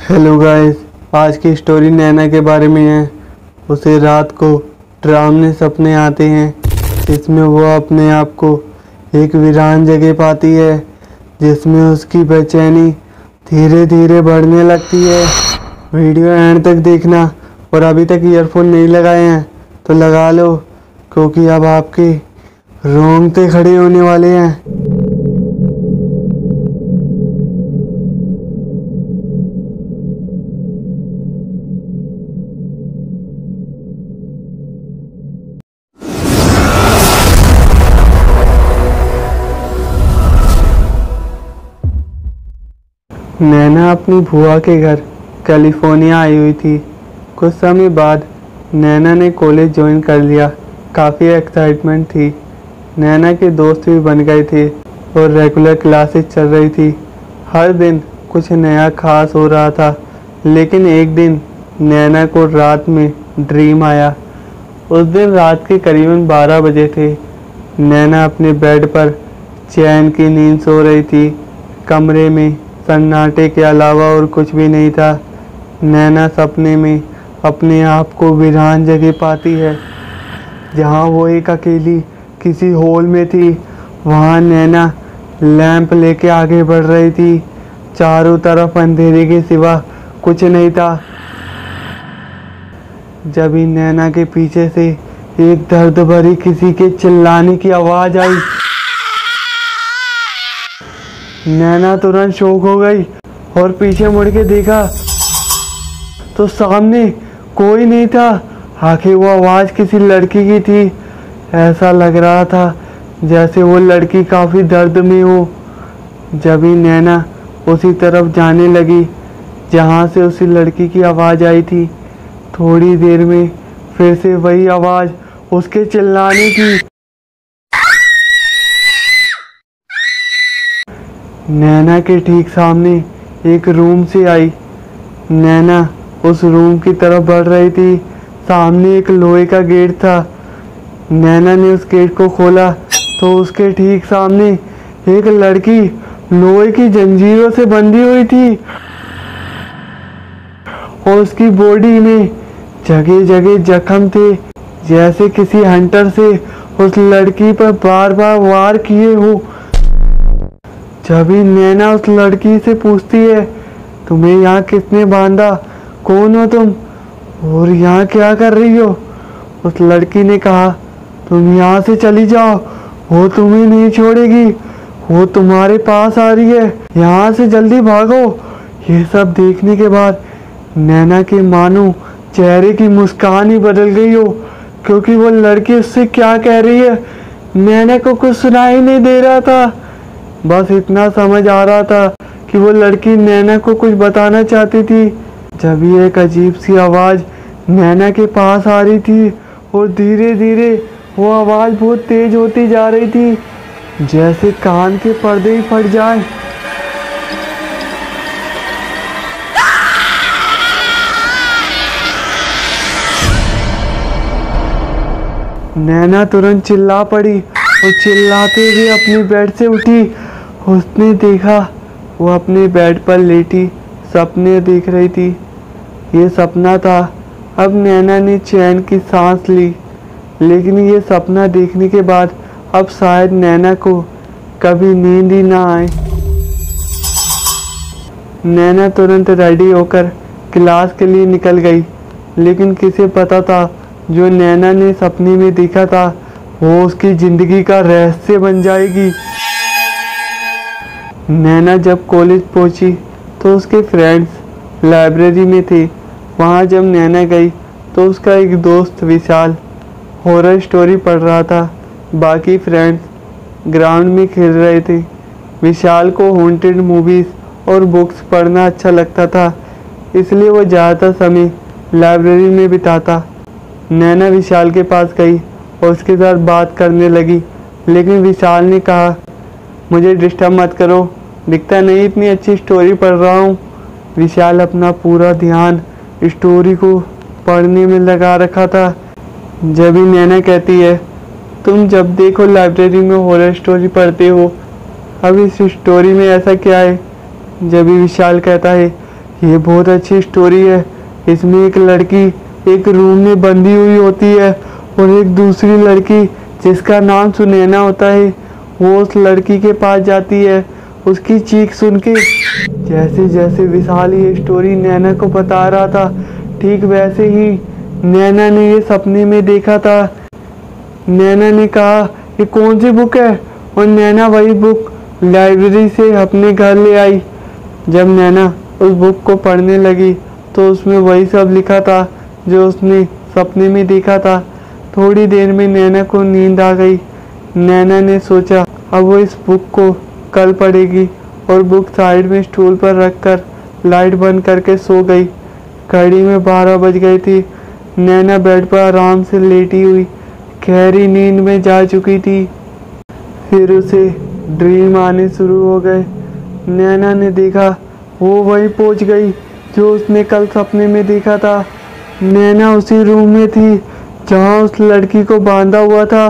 Hello guys, आज की story नैना के बारे में है। उसे रात को डरावने सपने आते हैं जिसमें वो अपने आप को एक वीरान जगह पाती है, जिसमें उसकी बेचैनी धीरे धीरे बढ़ने लगती है। वीडियो एंड तक देखना और अभी तक ईयरफोन नहीं लगाए हैं तो लगा लो, क्योंकि अब आपके रोंगटे खड़े होने वाले हैं। नैना अपनी बुआ के घर कैलिफोर्निया आई हुई थी। कुछ समय बाद नैना ने कॉलेज ज्वाइन कर लिया। काफ़ी एक्साइटमेंट थी। नैना के दोस्त भी बन गए थे और रेगुलर क्लासेस चल रही थी। हर दिन कुछ नया खास हो रहा था। लेकिन एक दिन नैना को रात में ड्रीम आया। उस दिन रात के करीबन 12 बजे थे। नैना अपने बेड पर चैन की नींद सो रही थी। कमरे में सन्नाटे के अलावा और कुछ भी नहीं था। नैना सपने में अपने आप को वीरान जगह पाती है, जहाँ वो एक अकेली किसी हॉल में थी। वहाँ नैना लैंप लेके आगे बढ़ रही थी। चारों तरफ अंधेरे के सिवा कुछ नहीं था। जब ही नैना के पीछे से एक दर्द भरी किसी के चिल्लाने की आवाज़ आई। नैना तुरंत शॉक हो गई और पीछे मुड़ के देखा तो सामने कोई नहीं था। आखिर वो आवाज़ किसी लड़की की थी। ऐसा लग रहा था जैसे वो लड़की काफ़ी दर्द में हो। जब ही नैना उसी तरफ जाने लगी जहाँ से उसी लड़की की आवाज़ आई थी, थोड़ी देर में फिर से वही आवाज़ उसके चिल्लाने की। नैना के ठीक सामने एक रूम से आई। नैना उस रूम की तरफ बढ़ रही थी। सामने एक लोहे का गेट था। नैना ने उस गेट को खोला तो उसके ठीक सामने एक लड़की लोहे की जंजीरों से बंधी हुई थी और उसकी बॉडी में जगह जगह जख्म थे, जैसे किसी हंटर से उस लड़की पर बार बार वार किए हो। जब ही नैना उस लड़की से पूछती है, तुम्हें यहाँ किसने बांधा, कौन हो तुम और यहाँ क्या कर रही हो? उस लड़की ने कहा, तुम यहाँ से चली जाओ, वो तुम्हें नहीं छोड़ेगी, वो तुम्हारे पास आ रही है, यहाँ से जल्दी भागो। ये सब देखने के बाद नैना के मानो चेहरे की मुस्कान ही बदल गई हो, क्योंकि वो लड़की उससे क्या कह रही है नैना को कुछ सुनाई नहीं दे रहा था। बस इतना समझ आ रहा था कि वो लड़की नैना को कुछ बताना चाहती थी। जब ये एक अजीब सी आवाज़ नैना के पास आ रही थी और धीरे धीरे वो आवाज़ बहुत तेज होती जा रही थी, जैसे कान के पर्दे ही फट जाए। नैना तुरंत चिल्ला पड़ी और चिल्लाते हुए अपनी बेड से उठी। उसने देखा वो अपने बेड पर लेटी सपने देख रही थी। ये सपना था। अब नैना ने चैन की सांस ली, लेकिन ये सपना देखने के बाद अब शायद नैना को कभी नींद ही ना आए। नैना तुरंत रेडी होकर क्लास के लिए निकल गई, लेकिन किसे पता था जो नैना ने सपने में देखा था वो उसकी ज़िंदगी का रहस्य बन जाएगी। नैना जब कॉलेज पहुंची तो उसके फ्रेंड्स लाइब्रेरी में थे। वहां जब नैना गई तो उसका एक दोस्त विशाल हॉरर स्टोरी पढ़ रहा था। बाकी फ्रेंड्स ग्राउंड में खेल रहे थे। विशाल को हॉन्टेड मूवीज़ और बुक्स पढ़ना अच्छा लगता था, इसलिए वो ज़्यादातर समय लाइब्रेरी में बिताता। नैना विशाल के पास गई और उसके साथ बात करने लगी, लेकिन विशाल ने कहा, मुझे डिस्टर्ब मत करो, दिखता नहीं इतनी अच्छी स्टोरी पढ़ रहा हूँ। विशाल अपना पूरा ध्यान स्टोरी को पढ़ने में लगा रखा था। जब ही नैना कहती है, तुम जब देखो लाइब्रेरी में हॉरर स्टोरी पढ़ते हो, अब इस स्टोरी में ऐसा क्या है? जब भी विशाल कहता है, ये बहुत अच्छी स्टोरी है। इसमें एक लड़की एक रूम में बंधी हुई होती है और एक दूसरी लड़की जिसका नाम सुनैना होता है वो उस लड़की के पास जाती है उसकी चीख सुन के। जैसे जैसे विशाल ये स्टोरी नैना को बता रहा था ठीक वैसे ही नैना ने ये सपने में देखा था। नैना ने कहा ये कौन सी बुक है और नैना वही बुक लाइब्रेरी से अपने घर ले आई। जब नैना उस बुक को पढ़ने लगी तो उसमें वही सब लिखा था जो उसने सपने में देखा था। थोड़ी देर में नैना को नींद आ गई। नैना ने सोचा अब वो इस बुक को कल पढ़ेगी और बुक साइड में स्टूल पर रखकर लाइट बंद करके सो गई। घड़ी में 12 बज गई थी। नैना बेड पर आराम से लेटी हुई गहरी नींद में जा चुकी थी। फिर उसे ड्रीम आने शुरू हो गए। नैना ने देखा वो वहीं पहुंच गई जो उसने कल सपने में देखा था। नैना उसी रूम में थी जहां उस लड़की को बांधा हुआ था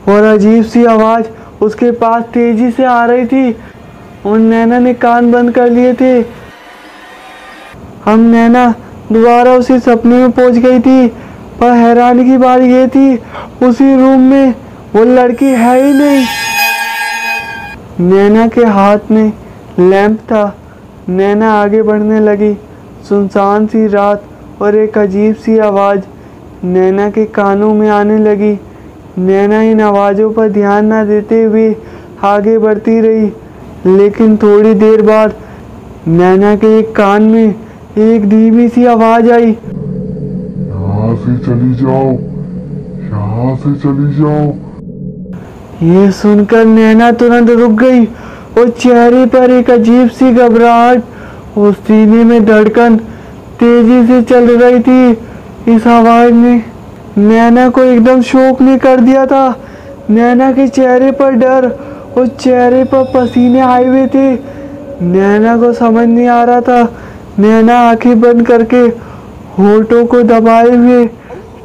और अजीब सी आवाज़ उसके पास तेजी से आ रही थी और नैना ने कान बंद कर लिए थे। हम नैना दोबारा उसी सपने में पहुंच गई थी पर हैरानी की बात ये थी उसी रूम में वो लड़की है ही नहीं। नैना के हाथ में लैंप था। नैना आगे बढ़ने लगी। सुनसान सी रात और एक अजीब सी आवाज़ नैना के कानों में आने लगी। नैना इन आवाज़ों पर ध्यान न देते हुए आगे बढ़ती रही लेकिन थोड़ी देर बाद नैना के एक कान में एक धीमी सी आवाज़ आई, यहाँ से चली जाओ, यहाँ से चली जाओ। ये सुनकर नैना तुरंत रुक गई और चेहरे पर एक अजीब सी घबराहट और सीने में धड़कन तेजी से चल रही थी। इस आवाज ने नैना को एकदम शॉक में कर दिया था। नैना के चेहरे पर डर और चेहरे पर पसीने आए हुए थे। नैना को समझ नहीं आ रहा था। नैना आंखें बंद करके होठों को दबाए हुए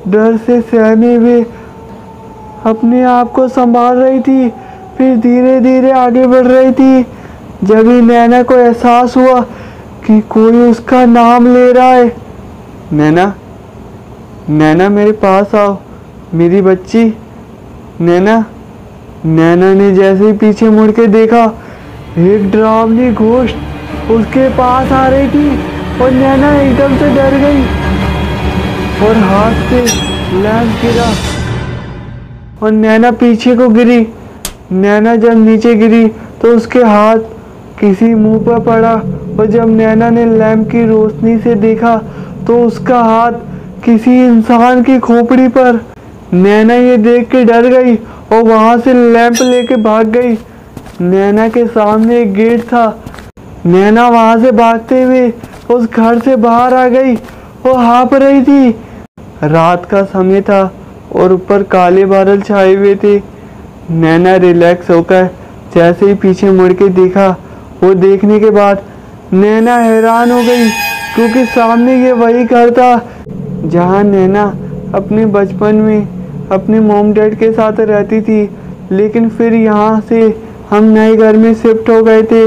डर से सहमे हुए अपने आप को संभाल रही थी। फिर धीरे धीरे आगे बढ़ रही थी। जब ही नैना को एहसास हुआ कि कोई उसका नाम ले रहा है। नैना, नैना मेरे पास आओ, मेरी बच्ची। नैना। नैना ने जैसे ही पीछे मुड़ के देखा एक डरावनी घोस्ट उसके पास आ रही थी और नैना एकदम से डर गई और हाथ से लैंप गिरा और नैना पीछे को गिरी। नैना जब नीचे गिरी तो उसके हाथ किसी मुंह पर पड़ा और जब नैना ने लैंप की रोशनी से देखा तो उसका हाथ किसी इंसान की खोपड़ी पर। नैना ये देख के डर गई और वहां से लैंप लेके भाग गई। नैना के सामने एक गेट था। नैना वहां से भागते हुए उस घर से बाहर आ गई और हाँफ रही थी। रात का समय था और ऊपर काले बादल छाए हुए थे। नैना रिलैक्स होकर जैसे ही पीछे मुड़ के देखा वो देखने के बाद नैना हैरान हो गई क्योंकि सामने ये वही घर था जहां नैना अपने बचपन में अपने मॉम डैड के साथ रहती थी। लेकिन फिर यहाँ से हम नए घर में शिफ्ट हो गए थे।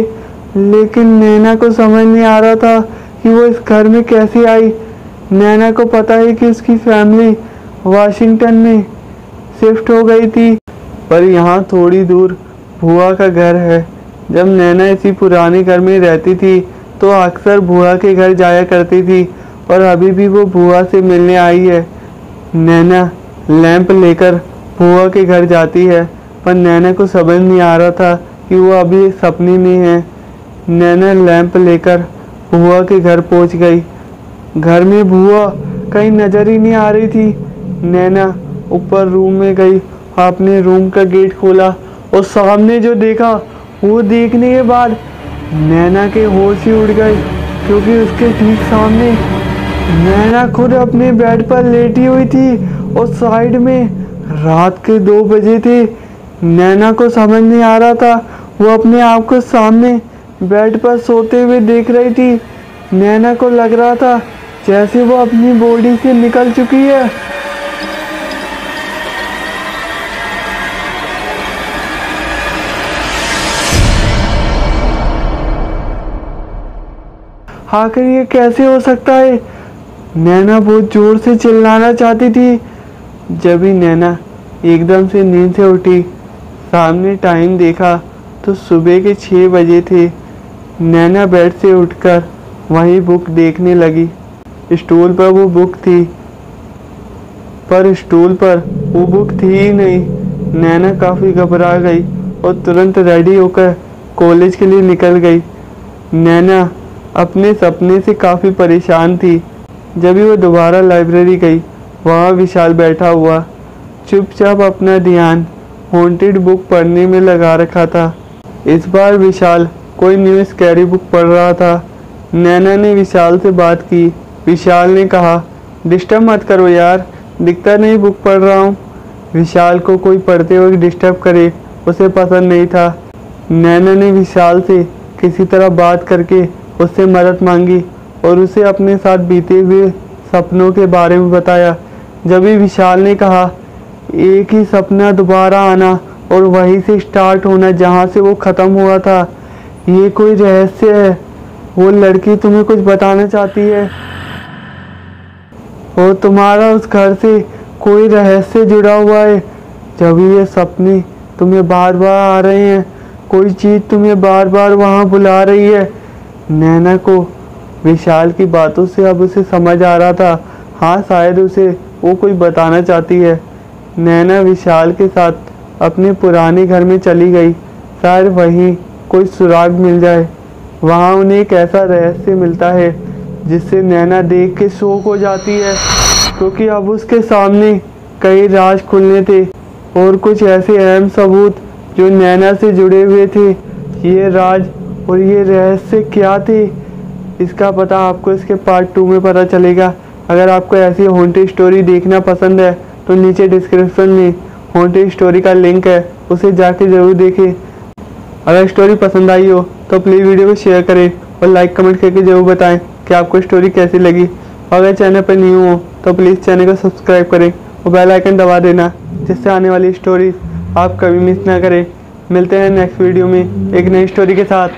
लेकिन नैना को समझ नहीं आ रहा था कि वो इस घर में कैसे आई। नैना को पता है कि उसकी फैमिली वाशिंगटन में शिफ्ट हो गई थी पर यहाँ थोड़ी दूर बुआ का घर है। जब नैना इसी पुराने घर में रहती थी तो अक्सर बुआ के घर जाया करती थी और अभी भी वो बुआ से मिलने आई है। नैना लैंप लेकर बुआ के घर जाती है पर नैना को समझ नहीं आ रहा था कि वो अभी सपने में है। नैना लैंप लेकर बुआ के घर पहुंच गई। घर में बुआ कहीं नजर ही नहीं आ रही थी। नैना ऊपर रूम में गई, अपने रूम का गेट खोला और सामने जो देखा वो देखने के बाद नैना के होश ही उड़ गए क्योंकि उसके ठीक सामने नैना खुद अपने बेड पर लेटी हुई थी और साइड में रात के 2 बजे थे। नैना को समझ नहीं आ रहा था, वो अपने आप को सामने बेड पर सोते हुए देख रही थी। नैना को लग रहा था जैसे वो अपनी बॉडी से निकल चुकी है। आखिर ये कैसे हो सकता है। नैना बहुत जोर से चिल्लाना चाहती थी। जब ही नैना एकदम से नींद से उठी, सामने टाइम देखा तो सुबह के 6 बजे थे। नैना बेड से उठकर वहीं बुक देखने लगी। स्टूल पर वो बुक थी, पर स्टूल पर वो बुक थी ही नहीं। नैना काफ़ी घबरा गई और तुरंत रेडी होकर कॉलेज के लिए निकल गई। नैना अपने सपने से काफ़ी परेशान थी। जब भी वो दोबारा लाइब्रेरी गई, वहाँ विशाल बैठा हुआ चुपचाप अपना ध्यान हॉन्टेड बुक पढ़ने में लगा रखा था। इस बार विशाल कोई न्यू स्कैरी बुक पढ़ रहा था। नैना ने विशाल से बात की। विशाल ने कहा, डिस्टर्ब मत करो यार, दिखता नहीं बुक पढ़ रहा हूँ। विशाल को कोई पढ़ते हुए डिस्टर्ब करे उसे पसंद नहीं था। नैना ने विशाल से किसी तरह बात करके उससे मदद मांगी और उसे अपने साथ बीते हुए सपनों के बारे में बताया। जब भी विशाल ने कहा, एक ही सपना दोबारा आना और वहीं से स्टार्ट होना जहाँ से वो ख़त्म हुआ था। ये कोई रहस्य है, वो लड़की तुम्हें कुछ बताना चाहती है और तुम्हारा उस घर से कोई रहस्य जुड़ा हुआ है। जब ये सपने तुम्हें बार बार आ रहे हैं, कोई चीज़ तुम्हें बार बार वहाँ बुला रही है। नैना को विशाल की बातों से अब उसे समझ आ रहा था, हाँ शायद उसे वो कोई बताना चाहती है। नैना विशाल के साथ अपने पुराने घर में चली गई, शायद वहीं कोई सुराग मिल जाए। वहाँ उन्हें एक ऐसा रहस्य मिलता है जिससे नैना देख के शॉक हो जाती है, क्योंकि अब उसके सामने कई राज खुलने थे और कुछ ऐसे अहम सबूत जो नैना से जुड़े हुए थे। ये राज और ये रहस्य क्या थे, इसका पता आपको इसके पार्ट 2 में पता चलेगा। अगर आपको ऐसी हॉन्टेड स्टोरी देखना पसंद है तो नीचे डिस्क्रिप्शन में हॉन्टेड स्टोरी का लिंक है, उसे जाके ज़रूर देखें। अगर स्टोरी पसंद आई हो तो प्लीज़ वीडियो को शेयर करें और लाइक कमेंट करके ज़रूर बताएं कि आपको स्टोरी कैसी लगी। अगर चैनल पर न्यू हो तो प्लीज़ चैनल को सब्सक्राइब करें और बेल आइकन दबा देना, जिससे आने वाली स्टोरीज आप कभी मिस ना करें। मिलते हैं नेक्स्ट वीडियो में एक नई स्टोरी के साथ।